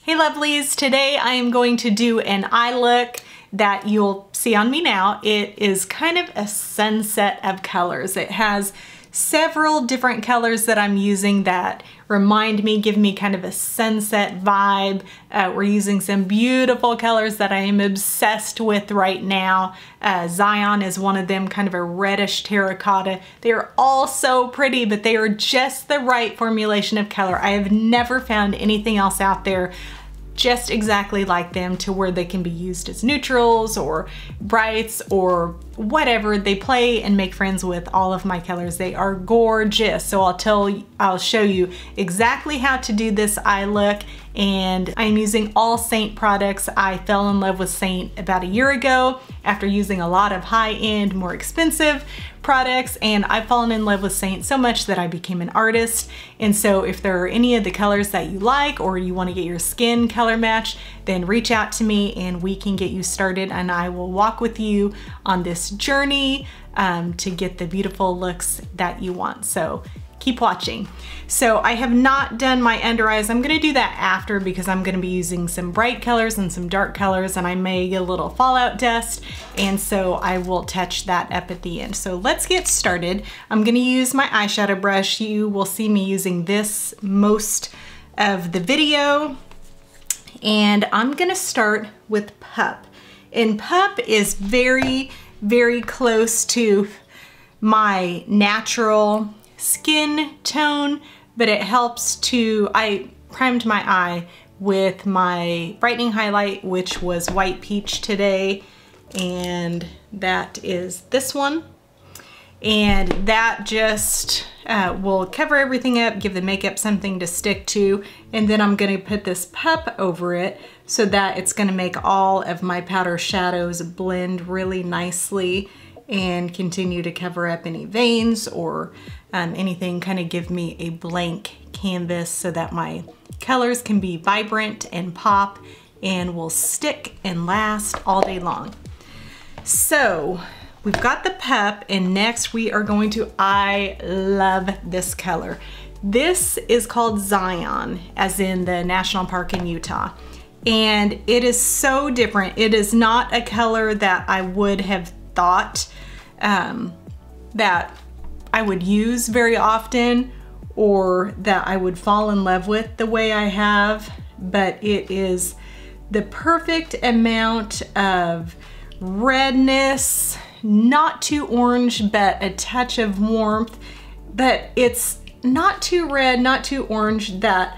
Hey lovelies, today I am going to do an eye look that you'll see on me now. It is kind of a sunset of colors. It has several different colors that I'm using that remind me, give me kind of a sunset vibe. We're using some beautiful colors that I am obsessed with right now. Zion is one of them, kind of a reddish terracotta. They are all so pretty, but they are just the right formulation of color. I have never found anything else out there just exactly like them to where they can be used as neutrals or brights or whatever. They play and make friends with all of my colors. They are gorgeous. So I'll show you exactly how to do this eye look, and I'm using all Seint products. I fell in love with Seint about a year ago after using a lot of high-end, more expensive products, and I've fallen in love with Seint so much that I became an artist. And so if there are any of the colors that you like or you want to get your skin color matched, then reach out to me and we can get you started, and I will walk with you on this journey to get the beautiful looks that you want. So keep watching. So I have not done my under eyes. I'm gonna do that after because I'm gonna be using some bright colors and some dark colors, and I may get a little fallout dust, and so I will touch that up at the end. So let's get started. I'm gonna use my eyeshadow brush. You will see me using this most of the video, and I'm gonna start with Pup. And Pup is very, very close to my natural skin tone, but it helps to, I primed my eye with my brightening highlight, which was White Peach today, and that is this one. And that just will cover everything up, give the makeup something to stick to, and then I'm gonna put this Pup over it so that it's gonna make all of my powder shadows blend really nicely and continue to cover up any veins or anything, kind of give me a blank canvas so that my colors can be vibrant and pop and will stick and last all day long. So we've got the Pup, and next we are going to, I love this color. This is called Zion, as in the national park in Utah. And it is so different. It is not a color that I would have thought that I would use very often or that I would fall in love with the way I have, but it is the perfect amount of redness, not too orange, but a touch of warmth, but it's not too red, not too orange that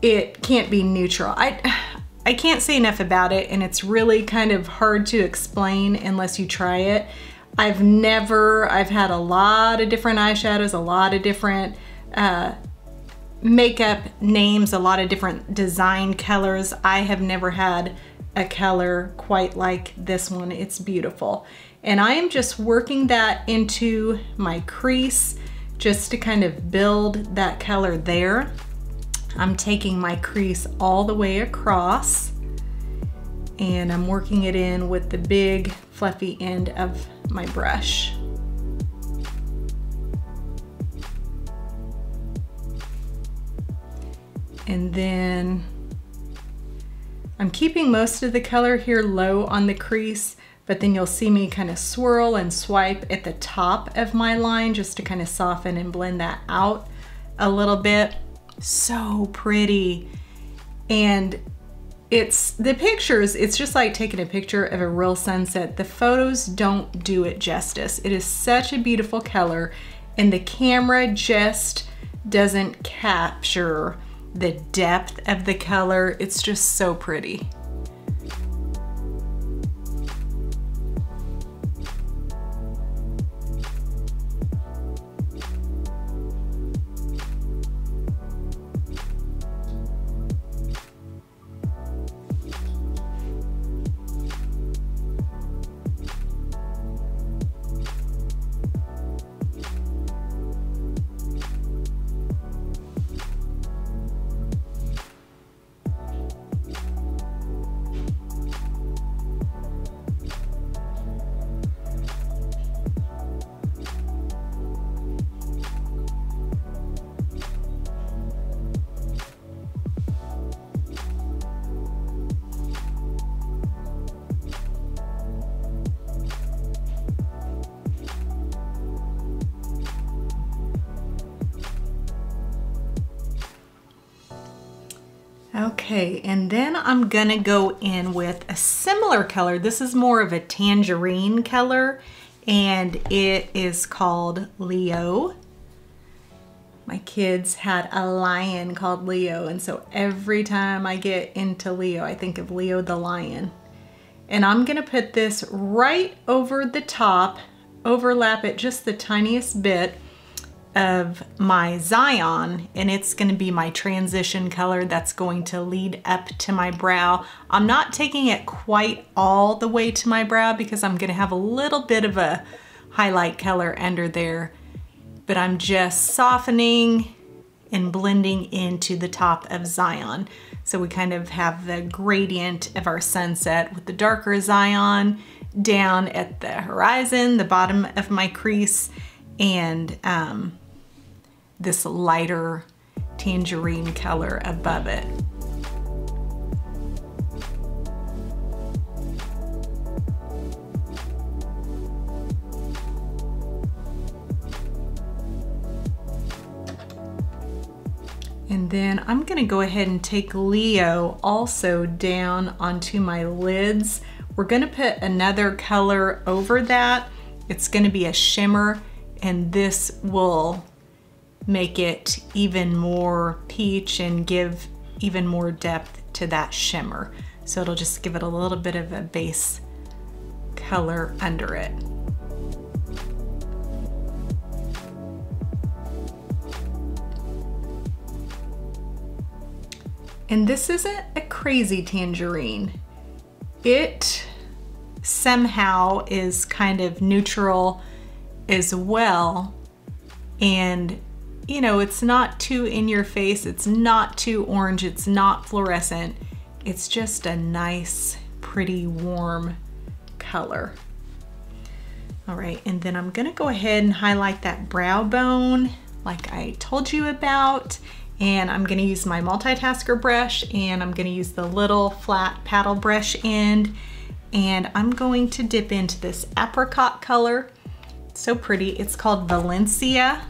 it can't be neutral. I can't say enough about it, and it's really kind of hard to explain unless you try it. I've had a lot of different eyeshadows, a lot of different makeup names, a lot of different design colors. I have never had a color quite like this one. It's beautiful. And I am just working that into my crease just to kind of build that color there. I'm taking my crease all the way across, and I'm working it in with the big fluffy end of my brush. And then I'm keeping most of the color here low on the crease, but then you'll see me kind of swirl and swipe at the top of my line just to kind of soften and blend that out a little bit. So pretty. And it's the pictures, it's just like taking a picture of a real sunset. The photos don't do it justice. It is such a beautiful color, and the camera just doesn't capture the depth of the color. It's just so pretty. Okay, and then I'm gonna go in with a similar color. This is more of a tangerine color, and it is called Leo. My kids had a lion called Leo, and so every time I get into Leo, I think of Leo the lion. And I'm gonna put this right over the top, overlap it just the tiniest bit of my Zion, and it's gonna be my transition color that's going to lead up to my brow. I'm not taking it quite all the way to my brow because I'm gonna have a little bit of a highlight color under there, but I'm just softening and blending into the top of Zion. So we kind of have the gradient of our sunset with the darker Zion down at the horizon, the bottom of my crease, and this lighter tangerine color above it. And then I'm gonna go ahead and take Leo also down onto my lids. We're gonna put another color over that. It's gonna be a shimmer, and this will make it even more peach and give even more depth to that shimmer. So it'll just give it a little bit of a base color under it. And this isn't a crazy tangerine. It somehow is kind of neutral as well. And you know, it's not too in your face, it's not too orange, it's not fluorescent. It's just a nice, pretty warm color. All right, and then I'm gonna go ahead and highlight that brow bone like I told you about. And I'm gonna use my multitasker brush, and I'm gonna use the little flat paddle brush end, and I'm going to dip into this apricot color. It's so pretty, it's called Valencia.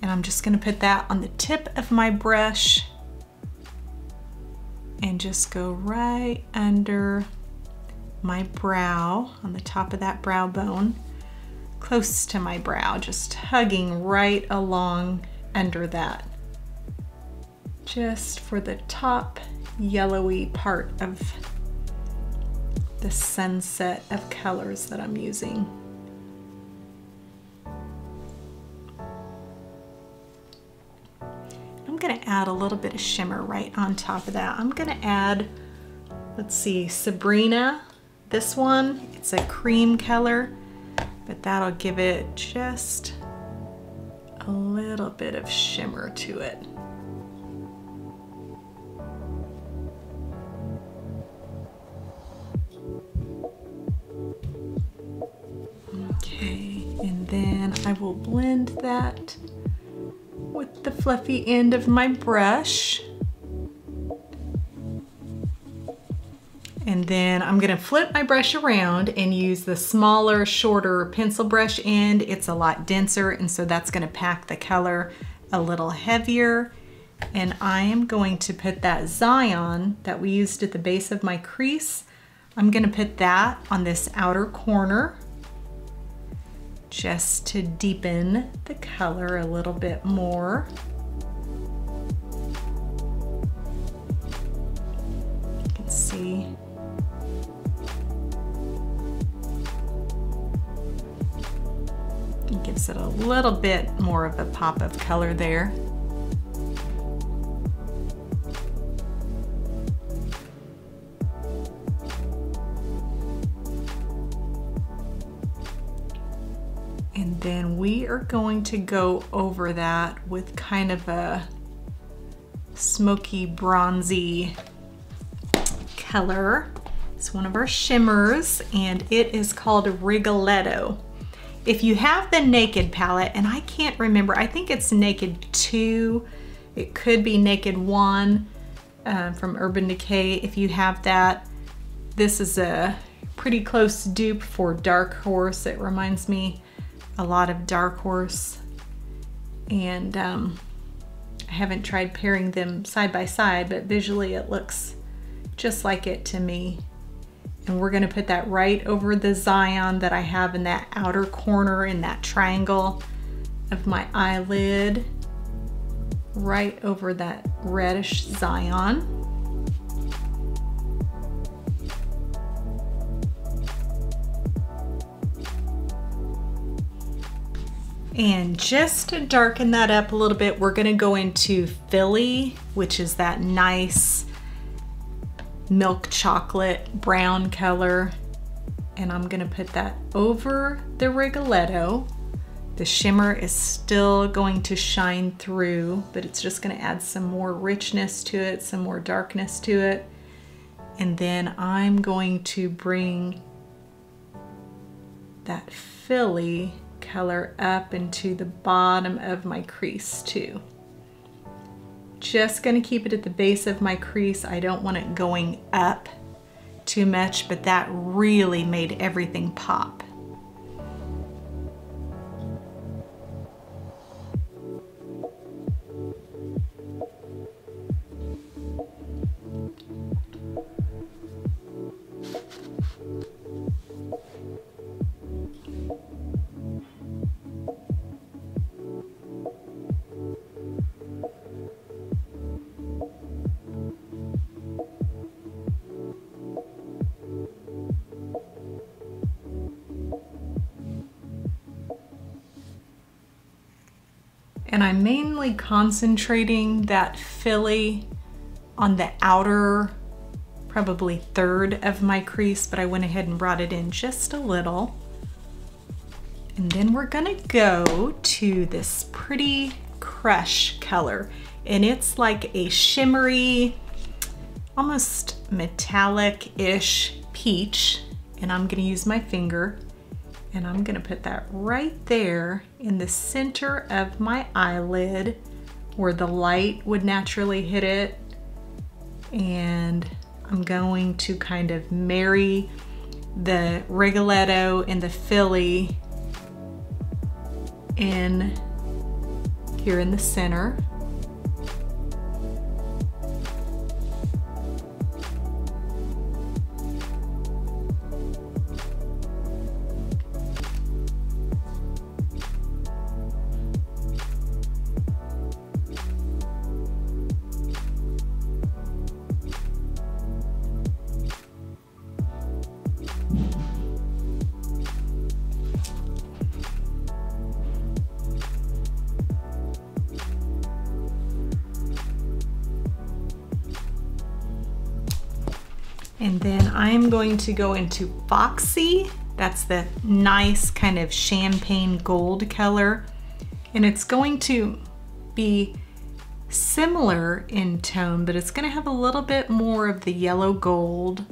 And I'm just gonna put that on the tip of my brush and just go right under my brow, on the top of that brow bone, close to my brow, just hugging right along under that, just for the top yellowy part of the sunset of colors that I'm using. I'm gonna add a little bit of shimmer right on top of that. I'm gonna add, let's see, Sabrina, this one, it's a cream color, but that'll give it just a little bit of shimmer to it. Okay, and then I will blend that with the fluffy end of my brush. And then I'm gonna flip my brush around and use the smaller, shorter pencil brush end. It's a lot denser, and so that's gonna pack the color a little heavier. And I am going to put that Zion that we used at the base of my crease, I'm gonna put that on this outer corner just to deepen the color a little bit more. You can see. It gives it a little bit more of a pop of color there. And then we are going to go over that with kind of a smoky bronzy color. It's one of our shimmers, and it is called Rigoletto. If you have the Naked palette, and I can't remember, I think it's Naked 2, it could be Naked 1 from Urban Decay. If you have that, this is a pretty close dupe for Dark Horse. It reminds me a lot of Dark Horse, and I haven't tried pairing them side by side, but visually it looks just like it to me. And we're gonna put that right over the Zion that I have in that outer corner in that triangle of my eyelid, right over that reddish Zion. And just to darken that up a little bit, we're gonna go into Philly, which is that nice milk chocolate brown color. And I'm gonna put that over the Rigoletto. The shimmer is still going to shine through, but it's just gonna add some more richness to it, some more darkness to it. And then I'm going to bring that Philly color up into the bottom of my crease too. Just gonna keep it at the base of my crease. I don't want it going up too much, but that really made everything pop. And I'm mainly concentrating that Philly on the outer, probably third of my crease, but I went ahead and brought it in just a little. And then we're gonna go to this pretty crush color. And it's like a shimmery, almost metallic-ish peach. And I'm gonna use my finger and I'm gonna put that right there in the center of my eyelid where the light would naturally hit it. And I'm going to kind of marry the Rigoletto and the Philly in here in the center. And then I'm going to go into Foxy. That's the nice kind of champagne gold color. And it's going to be similar in tone, but it's gonna have a little bit more of the yellow gold.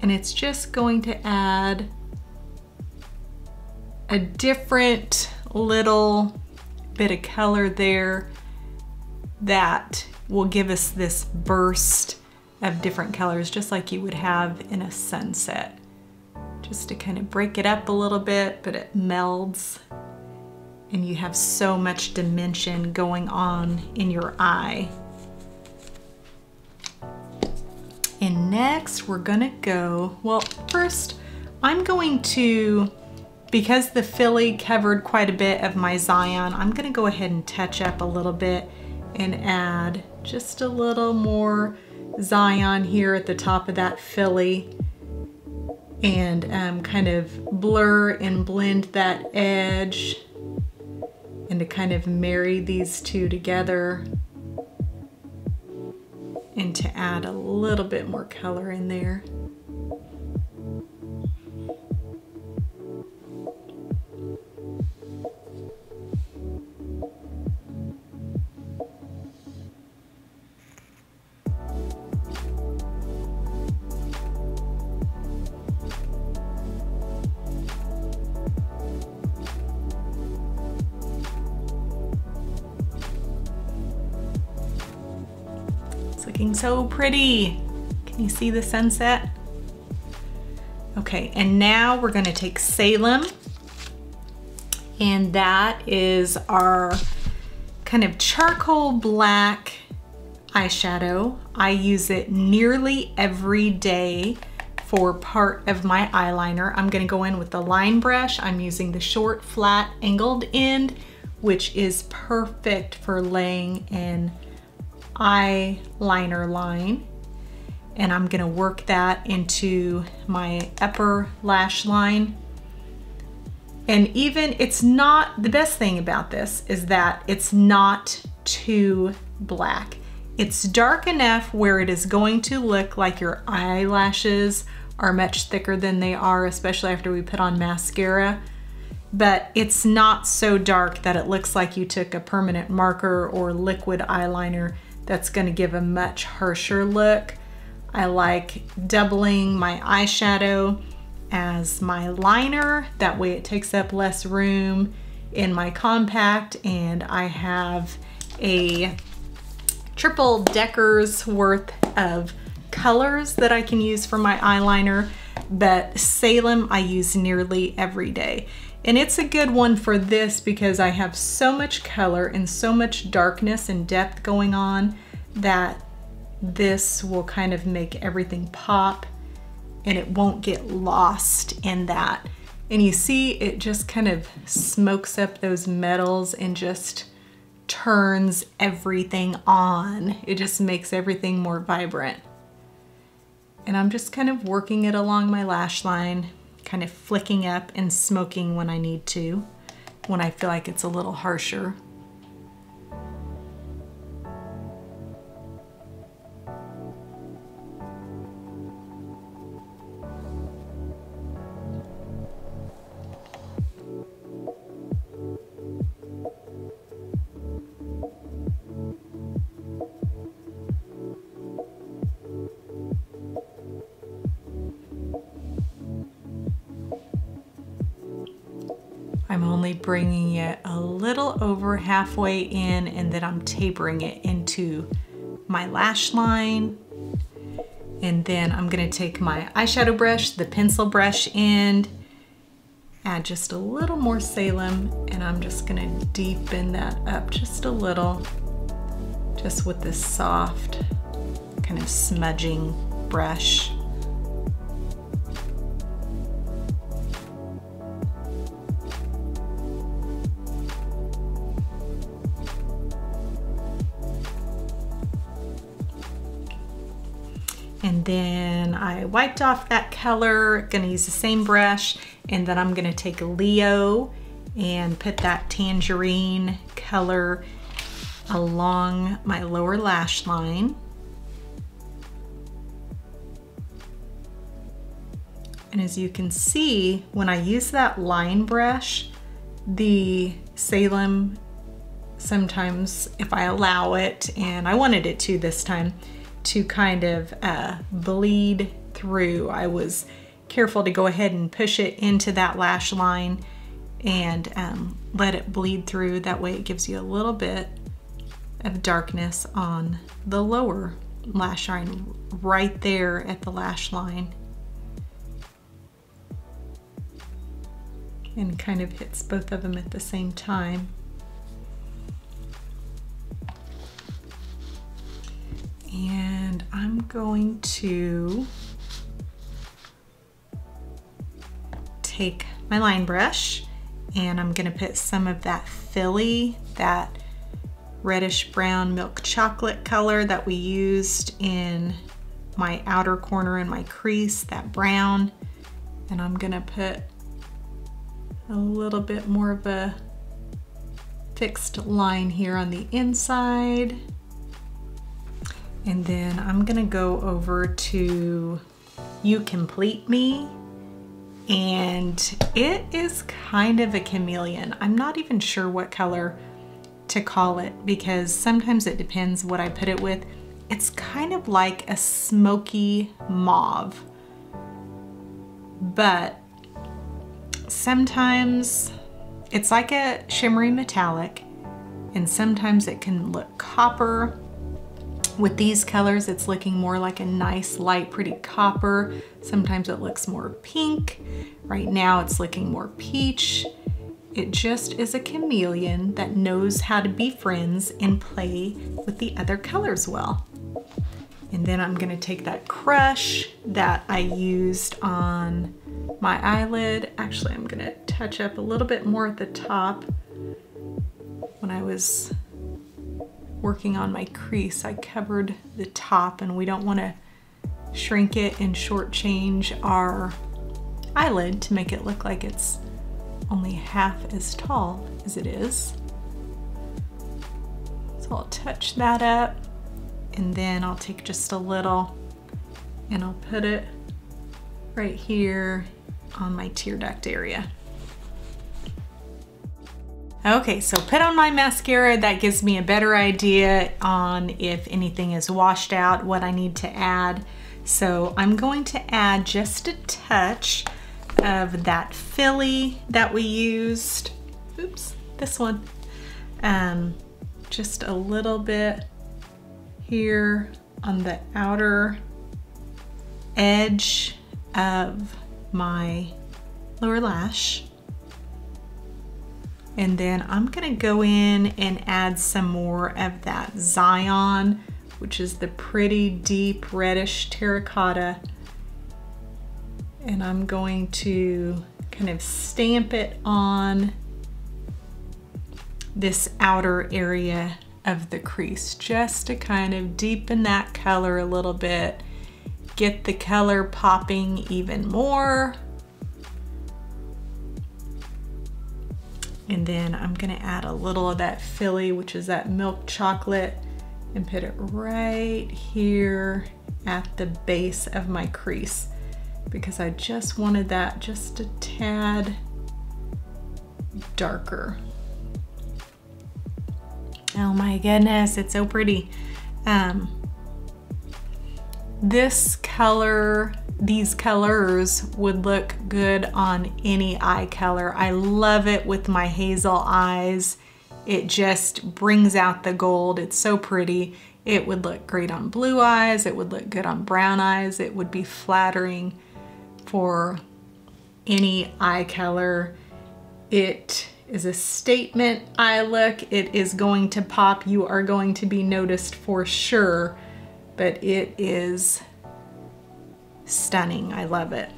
And it's just going to add a different little bit of color there that will give us this burst of different colors, just like you would have in a sunset. Just to kind of break it up a little bit, but it melds and you have so much dimension going on in your eye. And next we're gonna go, well, first I'm going to, because the Philly covered quite a bit of my Zion, I'm gonna go ahead and touch up a little bit and add just a little more Zion here at the top of that Philly and kind of blur and blend that edge and to kind of marry these two together and to add a little bit more color in there. Looking so pretty. Can you see the sunset? Okay, and now we're gonna take Salem, and that is our kind of charcoal black eyeshadow. I use it nearly every day for part of my eyeliner. I'm gonna go in with the line brush. I'm using the short, flat, angled end, which is perfect for laying an eyeliner line. And I'm gonna work that into my upper lash line. And even, it's not, the best thing about this is that it's not too black. It's dark enough where it is going to look like your eyelashes are much thicker than they are, especially after we put on mascara. But it's not so dark that it looks like you took a permanent marker or liquid eyeliner. That's gonna give a much harsher look. I like doubling my eyeshadow as my liner. That way it takes up less room in my compact, and I have a triple decker's worth of colors that I can use for my eyeliner. But Salem I use nearly every day. And it's a good one for this because I have so much color and so much darkness and depth going on that this will kind of make everything pop and it won't get lost in that. And you see it just kind of smokes up those metals and just turns everything on. It just makes everything more vibrant. And I'm just kind of working it along my lash line, kind of flicking up and smoking when I need to, when I feel like it's a little harsher. I'm only bringing it a little over halfway in, and then I'm tapering it into my lash line. And then I'm gonna take my eyeshadow brush, the pencil brush end, add just a little more Salem, and I'm just gonna deepen that up just a little, just with this soft kind of smudging brush. And then I wiped off that color, gonna use the same brush, and then I'm gonna take Leo and put that tangerine color along my lower lash line. And as you can see, when I use that line brush, the Salem, sometimes if I allow it, and I wanted it to this time, to kind of bleed through. I was careful to go ahead and push it into that lash line and let it bleed through. That way it gives you a little bit of darkness on the lower lash line, right there at the lash line. And kind of hits both of them at the same time. And I'm going to take my line brush and I'm gonna put some of that Philly, that reddish brown milk chocolate color that we used in my outer corner in my crease, that brown. And I'm gonna put a little bit more of a fixed line here on the inside. And then I'm gonna go over to You Complete Me, and it is kind of a chameleon. I'm not even sure what color to call it because sometimes it depends what I put it with. It's kind of like a smoky mauve, but sometimes it's like a shimmery metallic, and sometimes it can look copper. With these colors, it's looking more like a nice, light, pretty copper. Sometimes it looks more pink. Right now, it's looking more peach. It just is a chameleon that knows how to be friends and play with the other colors well. And then I'm gonna take that crush that I used on my eyelid. Actually, I'm gonna touch up a little bit more at the top. When I was working on my crease, I covered the top, and we don't wanna shrink it and shortchange our eyelid to make it look like it's only half as tall as it is. So I'll touch that up, and then I'll take just a little and I'll put it right here on my tear duct area. Okay, so put on my mascara. That gives me a better idea on if anything is washed out, what I need to add. So I'm going to add just a touch of that filly that we used. Oops, this one. Just a little bit here on the outer edge of my lower lash. And then I'm gonna go in and add some more of that Zion, which is the pretty deep reddish terracotta. And I'm going to kind of stamp it on this outer area of the crease, just to kind of deepen that color a little bit, get the color popping even more. And then I'm gonna add a little of that filly, which is that milk chocolate, and put it right here at the base of my crease, because I just wanted that just a tad darker. Oh my goodness, it's so pretty. This color, these colors would look good on any eye color. I love it with my hazel eyes. It just brings out the gold. It's so pretty. It would look great on blue eyes. It would look good on brown eyes. It would be flattering for any eye color. It is a statement eye look. It is going to pop. You are going to be noticed for sure, but it is stunning. I love it.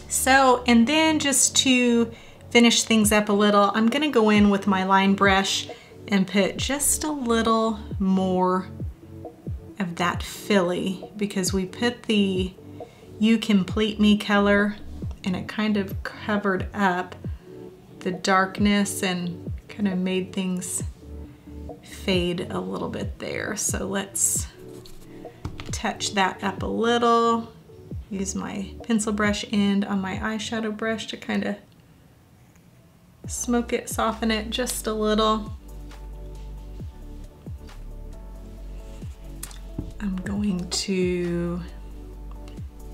So, and then just to finish things up a little, I'm gonna go in with my line brush and put just a little more of that filly, because we put the You Complete Me color and it kind of covered up the darkness and kind of made things fade a little bit there. So let's touch that up a little. Use my pencil brush end on my eyeshadow brush to kind of smoke it, soften it just a little. I'm going to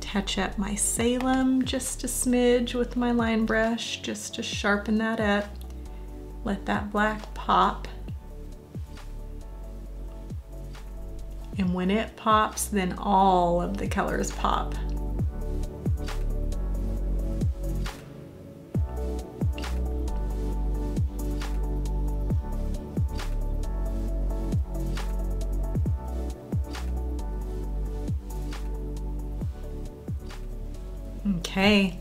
touch up my Salem just a smidge with my line brush, just to sharpen that up. Let that black pop. And when it pops, then all of the colors pop. Okay,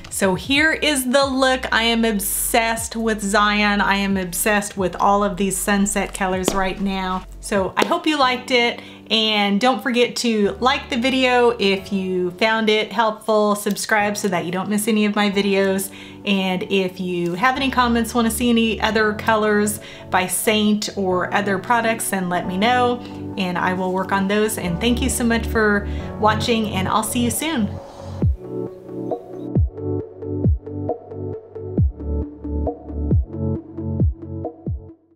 so here is the look. I am obsessed with Zion. I am obsessed with all of these sunset colors right now. So I hope you liked it, and don't forget to like the video if you found it helpful, subscribe so that you don't miss any of my videos, and if you have any comments, want to see any other colors by Seint or other products, then let me know and I will work on those. And thank you so much for watching, and I'll see you soon.